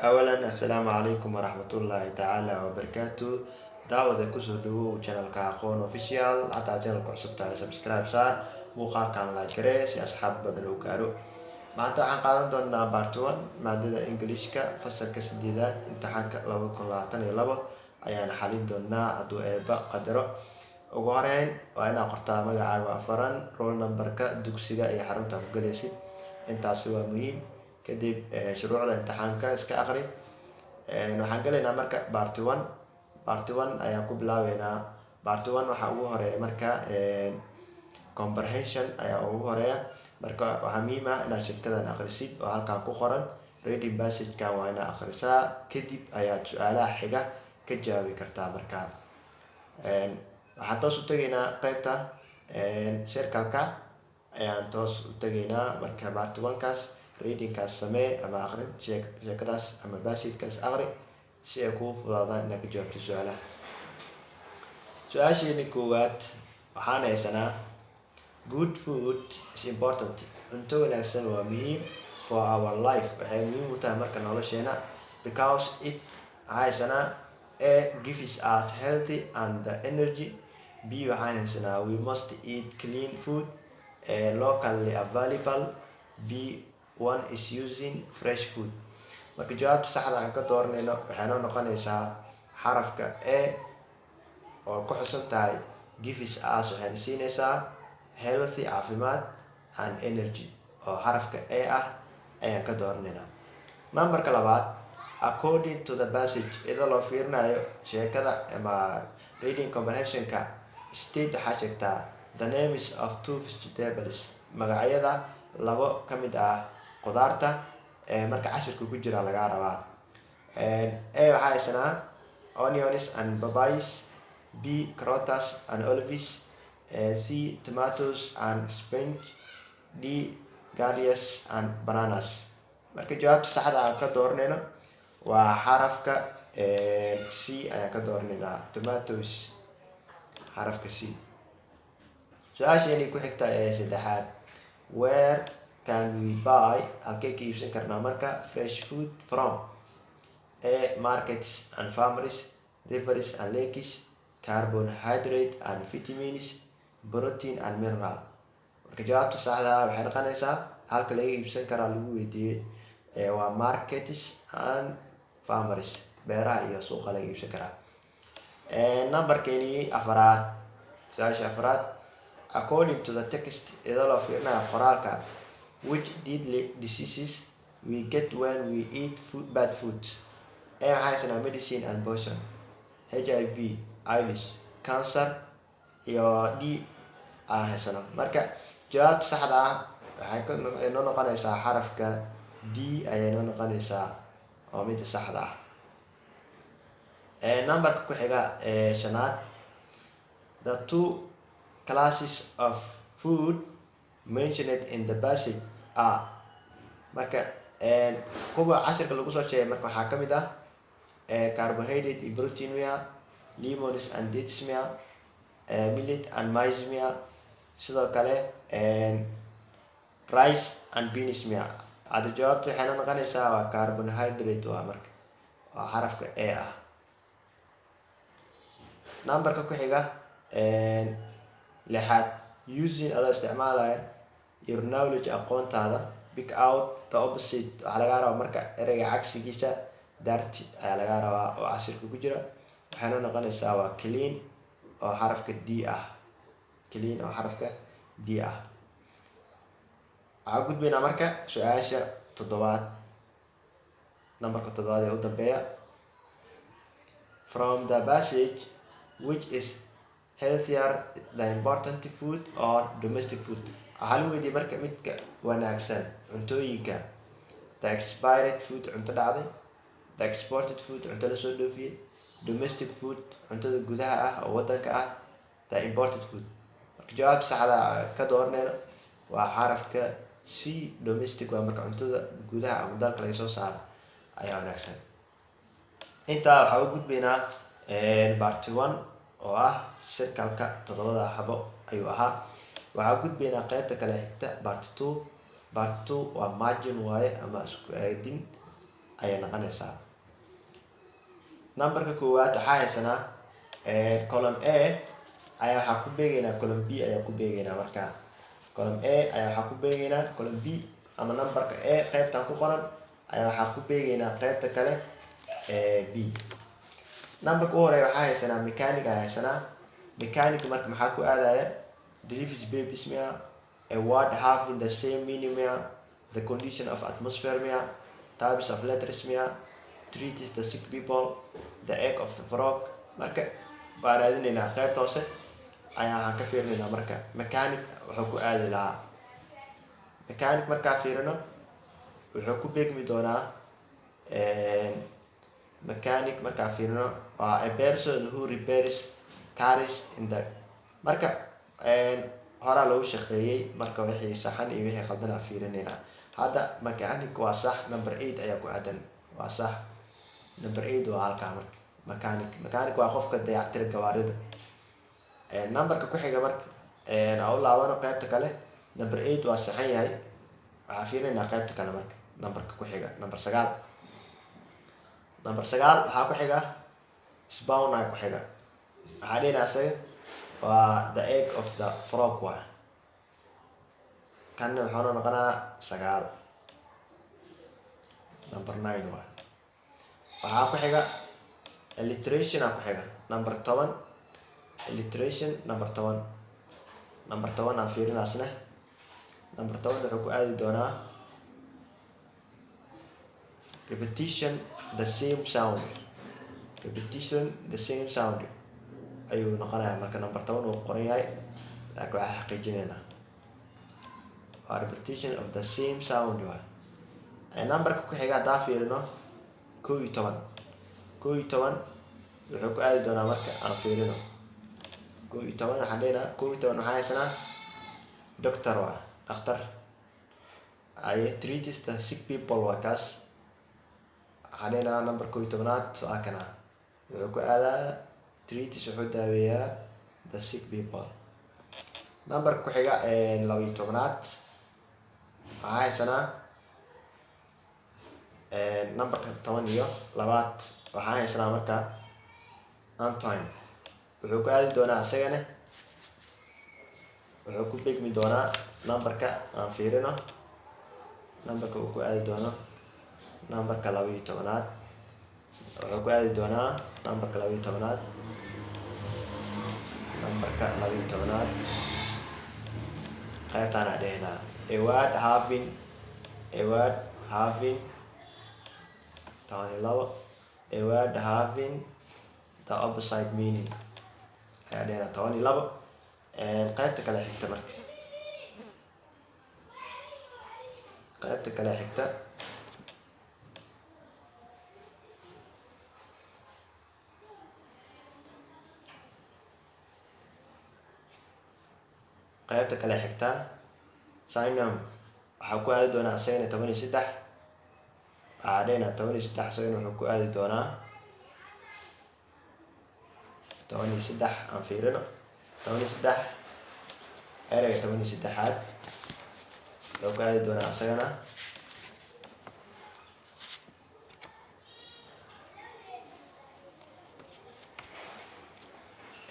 أولا السلام عليكم ورحمة الله تعالى وبركاته. daawada kusoo dhawow channelka aqoon official hataa channelka cusub tahay subscribe saar muuqaalkan like garee si asxaab badan u gaaro. Maanta waxaan qaadan doonaa part 1 maadada Englishka fasalka 8aad imtixaanka 2022 ayaan xalin doonaa hadduu eeba qadaro. Ugu horeyn waa inaad qortaa magacaaga afaran, roll numberka dugsiga iyo xarunta ku galaysid, intaasi waa muhiim. kadib shuruucda imtixaanka iska aqri. waxaan galaynaa marka part 1 ayaan ku bilaabeynaa. part 1 waxaa ugu horeeya marka comprehension ayaa ugu horeeya. marka waxaa muhiim ah inaad shirkadan akhrisid oo halkan ku qoran reading passage-kan waa inaad akhrisaa, kadib ayaad su-aalaha xiga ka jawaabi kartaa. marka waxaan toos u tegaynaa qeybta circle-ka ayaan toos u tegaynaa. marka part 1kaas readingkaas samee ama aqrin sheekadaas ama passage-kaas aqri si ay kuu fududaadaan inaad ka jawaabto su-aalaha. su-aasheeni koowaad waxaan haysanaa good food is important. cunto wanaagsan waa muhiim for our life, waxay muhiim u tahay marka nolosheena, because it haysanaa a gives us healthy and energy. b waxaan haysanaa we must eat clean food locally available. b one is using fresh food. marka jawaabta saxda aan ka dooranayno waxay noo noqonaysaa xarafka a oo ku xusan tahay gives us, waxayna siinaysaa healthy caafimaad and energy oo xarafka a ah ayaan ka dooranaynaa. numberka labaad according to the passage, iyadoo loo fiirinayo sheekada ama reading comprehension-ka, state waxaa sheegtaa the names of two vegetables, magacyada labo ka mid ah qudaarta marka cashirka ku jira laga rabaa. a waxaa haysanaa onions and papayas. b carrots and olives. c tomatoes and spinach. d garlics and bananas. marka jawaabta saxda aan ka dooranayno waa xarafka c ayaan ka dooranaynaa, tomatoes, xarafka c. su-aasheeni ku xigta ee saddexaad where can we buy, halkee ka iibsan karnaa marka fresh food from? a markets and farmers, rivers and lakes, carbohydrate and vitamins, protein and mineral. marka jawaabta saxda ah waxay noqonaysaa halka laga iibsan karaa lagu weydiiyey waa markets and farmers, beeraha iyo suuqa laga iibsan karaa. numberkeeni afaraad, su-aasha afaraad according to the text, iyadoo loo fiirinayo qoraalka, which deadly diseases we get when we eat bad food? a waxaa haysanaa medicine and poison, hiv, aids, cancer iyo d aan haysano. marka jawaabta saxda ah waxay noo noqonaysaa xarafka d ayay noo noqonaysaa oo midda saxda ah. numberka ku xiga shanaad the two classes of food mentioned in the passage are. marka kuwa cashirka lagu soo sheegay marka waxaa ka mid ah carbohydrate iyo protein mia, lemons and dates mia, millet and maize mia, sidoo kale rice and beans mia. hadda jawaabta waxayna noqonaysaa waa carbohydrate waa marka waa xarafka a ah. numberka ku xiga lixaad using adoo isticmaalaya your knowledge, aqoontaada, pick out the opposite. waxaa laga rabaa marka ereyga cagsigiisa dirty ayaa laga rabaa oo cashirka ku jira, waxayna noqonaysaa waa clean oo xarafka d ah, clean oo xarafka d ah. waxaa gudbaynaa marka su-aasha toddobaad, numberka toddobaad ee u dambeeya from the passage which is healthier than important food or domestic food. waxaa la weydiiyey marka midka wanaagsan cuntooyinka the expired food, cunto dhacday, the exported food, cunto la soo dhoofiyey, domestic food, cuntada gudaha ah oo wadanka ah, the imported food. marka jawaabta saxda ka dooranayno waa xarafka c domestic waa marka cuntada gudaha ama dalka laga soo saaro ayaa wanaagsan. intaa waxaa u gudbaynaa part 1 oo ah circle-ka 7 xabo ayuu ahaa. waxaa gudbaynaa qeybta kale xigta part 2. part 2 waa margin waaye ama isku aadin. ayay noqonaysaa. Numberka koowaad waxaa haysanaa column A ayaa waxaa ku beegaynaa column B ayaa ku beegaynaa. Marka column A ayaa waxaa ku beegaynaa column B, ama numberka A qaybtan ku qoran ayaa waxaa ku beegaynaa qaybta kale B. Numberka ugu horeeya waxaa haysanaa mechanic ayaa haysanaa. Mechanic marka maxaa ku aadaya deliveries babies mia, a word having the same meaning mia, the condition of atmosphere mia, types of letters mia, treats the sick people, the egg of the frog. Marka baa raadinaynaa qaybta hoose ayaa waxaan ka fiirinaynaa. Marka mechanic wuxuu ku aadi lahaa, mechanic markaa fiirino wuxuu ku beegmi doonaa mechanic markaa fiirino waa a person who repairs cars in the. Marka horaa lagu shaqeeyay, marka wixii saxan iyo wixii khaldan fiirinaynaa. Hadda mechanic waa sax, number 8 ayaa ku aadan, waa sax. Number 8 waa halkaa. Marka mechanic waa qofka dayactira gawaarida. Numberka ku xiga marka aan u laabano qaybta kale, number 8 waa saxan yahay. Waxaa fiirinaynaa qaybta kale marka numberka ku xiga, number 9. Number 9 waxaa ku xiga spawn ayaa ku xiga. Waxaa dhinaasay waa the egg of the frog waa. Kan wuxuu noqonaa 9. Number 9 waa. Waxaa ku xiga alliteration ayaa ku xiga, number 10. Alliteration number 10. Number 10 aan fiirinaasna. Number 10 wuxuu ku aadi doonaa repetition the same sound. Repetition the same sound ayuu noqonayaa. Marka number 10 uu qoran yahay, laakiin waxaa xaqiijinaynaa waa repetition of the same sound waa. Numberka ku xiga haddaan fiirino 11. 11 wuxuu ku aadi doonaa marka aan fiirino 11. waxaan dhehnaa 11 waxaa haysanaa doctor waa, dhakhtar. Treats the sick people waa kaas. waxaan dhehnaa number 11aad waa kana, wuxuu ku aadaa treats, wuxuu daaweeyaa the sick people. Numberka ku xiga 12aad waxaa haysanaa numberka 12 waxaa haysanaa marka Antoine. wuxuu ku aadi doonaa isagana, wuxuu ku beegmi doonaa numberka aan fiirino. Numberka uu ku aadi doono numberka 12aad, wuxuu ku aadi doonaa numberka 12aad. Numberka 12aad qaybtaan aan dhehnaa a word having 12, a word having the opposite meaning ayaa dhehnaa 12. qaybta kale xigta marka, qaybta kale xigta Signum waxaa ku aadi doonaa isagana 13. waxaa dhehnaa 13 isagana wuxuu ku aadi doonaa 13. aan fiirino 13. ereyga 13aad wuxuu ku aadi doonaa isagana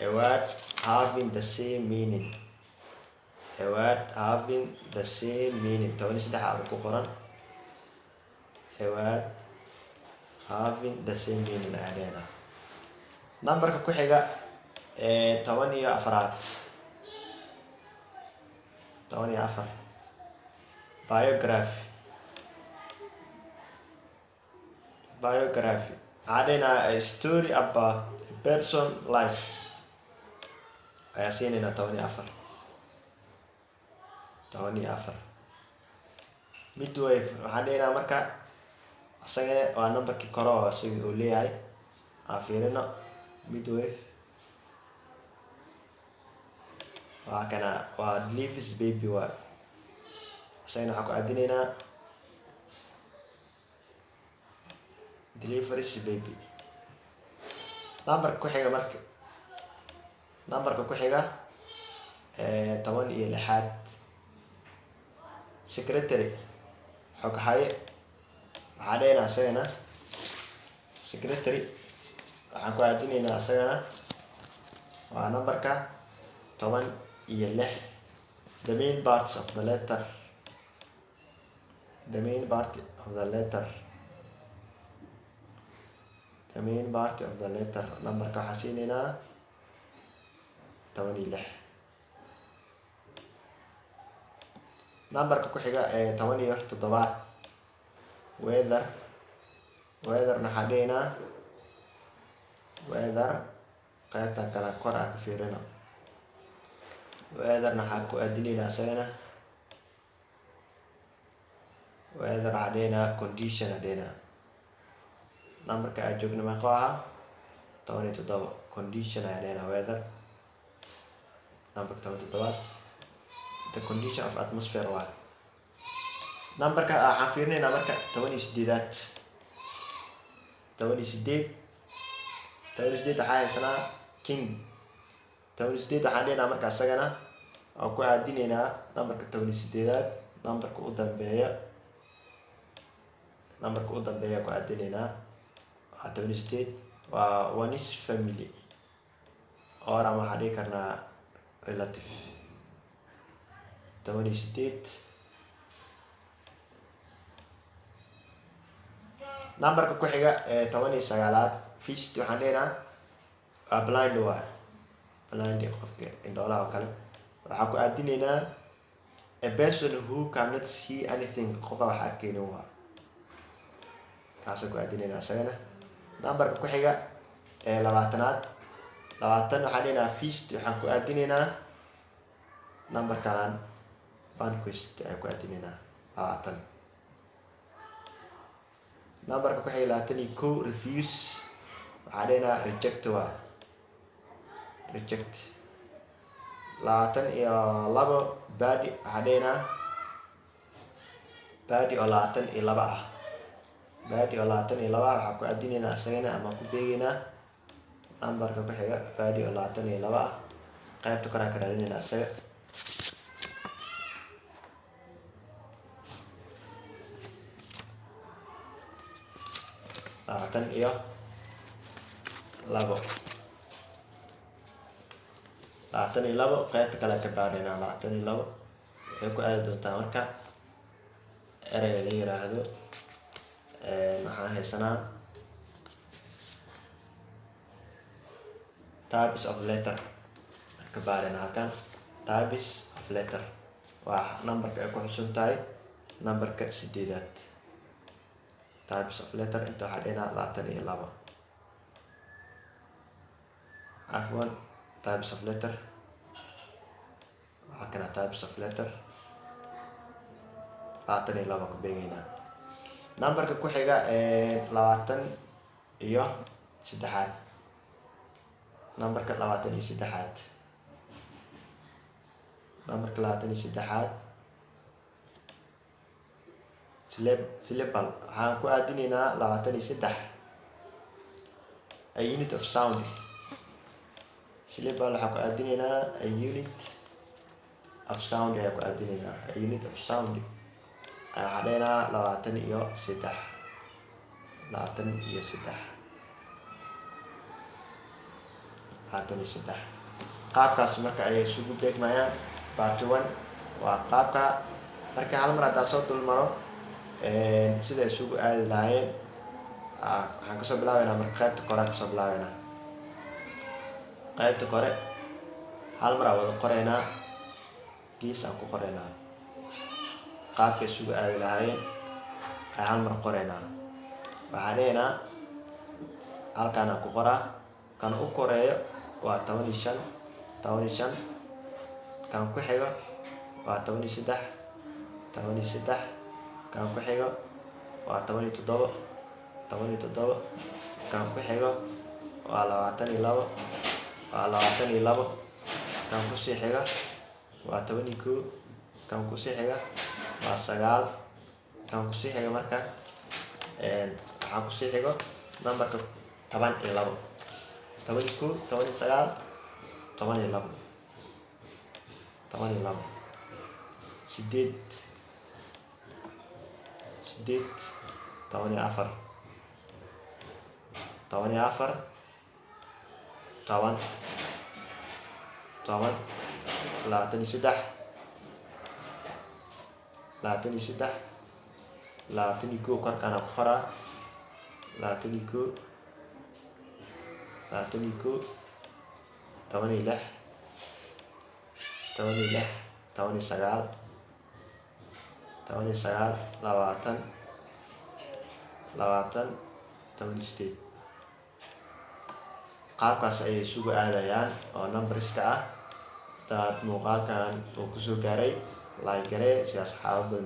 a word having the same meaning. A word having the same meaning. 13 aad ku qoran. A word having the same meaning ayaa dhehnaa. Numberka ku xiga 14aad. 14 biography. waxaa dhehnaa a story about a person life ayaa siinaynaa 14. midwife waxaan dhehnaa marka isagana waa numberkii kore oo isaga uu leeyahay. aan fiirino midwife waa kana, waa deliveries baby waa. isagana waxaa ku aadinaynaa deliveries baby. numberka ku xiga marka, numberka ku xiga 16aad secretary xoghaye. waxaa dhahayna asagana secretary waxaan ku aadinaynaa asagana waa numberka 16. The main parts of the letter, the main part of the letter, the main part of the letter numberka waxaa siinaynaa 16. numberka ku xiga ee 17 weather, weatherna waxaa dhahaynaa weather qaybta kala kor aan ka fiirino. weatherna waxaan ku aadinaynaa asagana weather waxaa dhahaynaa condition dhahaynaa. numberka aan joogno meeqo ahaa 17 condition ayaa dhahaynaa weather numberka 17 the condition of atmosphere waa. numberka waxaan fiirinaynaa marka 18aad 18 waxaa haysanaa king 18 waxaan dhahaynaa marka asagana aan ku aadinaynaa numberka 18aad numberka u dambeeya ku aadinaynaa waa 18 waa one's family or ama waxaan dhihi karnaa relative 18. numberka ku xiga ee 19aad feast waxaan dhahaynaa waa blind waa blind qofka indhoolaha oo kale waxaan ku aadinaynaa a person who cannot see anything qofa wax arkeynin waa kaasaan ku aadinaynaa asagana. numberka ku xiga ee 20aad 20 waxaan dhahaynaa feast waxaan ku aadinaynaa numberkan banquist ayaan ku aadinaynaa 20. numberka ku xiga 21 refuse waxaa dhahaynaa reject waa reject. 22 badi waxaa dhahaynaa badi oo 22 ah badi oo 22 waxaa ku aadinaynaa asagana ama ku beegaynaa numberka ku xiga badi oo 22 ah qaybta kore aan ka raadinaynaa asaga iyo 22 qaybta kale ka baaraynaa 22 waxay ku aadi doontaa marka ereyga la yiraahdo waxaan haysanaa types of letter ka baaraynaa halkan types of letter waa numberka ay ku xusun tahay numberka 8aad types of letter inta waxaa dhahaynaa 22 afwan types of letter waxaa kana types of letter 22 ku beegaynaa. numberka ku xiga 23aad numberka 23aad numberka 23aad syllable waxaan ku aadinaynaa 23 a unit of sound syllable waxaan ku aadinaynaa a unit of sound ayaa ku aadinaynaa a unit of sound waxaa dhahaynaa 23 qaabkaas marka ayay isugu beegmayaan. part 1 waa qaabka marka hal mar haddaa soo dul maro sida isugu aadi lahaayeen waxaan kasoo bilaabeynaa marka qaybta kore kasoo bilaabeynaa qaybta kore hal mar aan wada qoraynaa gees aan ku qoraynaa qaabka isugu aadi lahaayeen ay hal mar qoraynaa waxaan dhahaynaa halkaan aan ku qoraa kan u koreeyo waa 15 kan ku xigo waa 13 kan ku xigo waa 17 kan ku xigo waa 22 kan ku sii xiga waa 11 kan ku sii xiga waa 9 kan ku sii xiga marka waxaa ku sii xigo numberka 12 11 19 12 8 toban iyo afar, toban iyo afar, toban, toban, labaatan iyo saddex, labaatan iyo saddex, labaatan iyo kow korkaan ku qoraa, labaatan iyo kow, labaatan iyo kow, toban iyo lix, toban iyo lix, toban iyo sagaal, toban iyo sagaal, labaatan, labaatan, toban iyo sideed. qaabkaas ayay isugu aadayaan oo numberska ah. Hadaad muuqaalkan uu kusoo gaaray like garee si asxaabo badan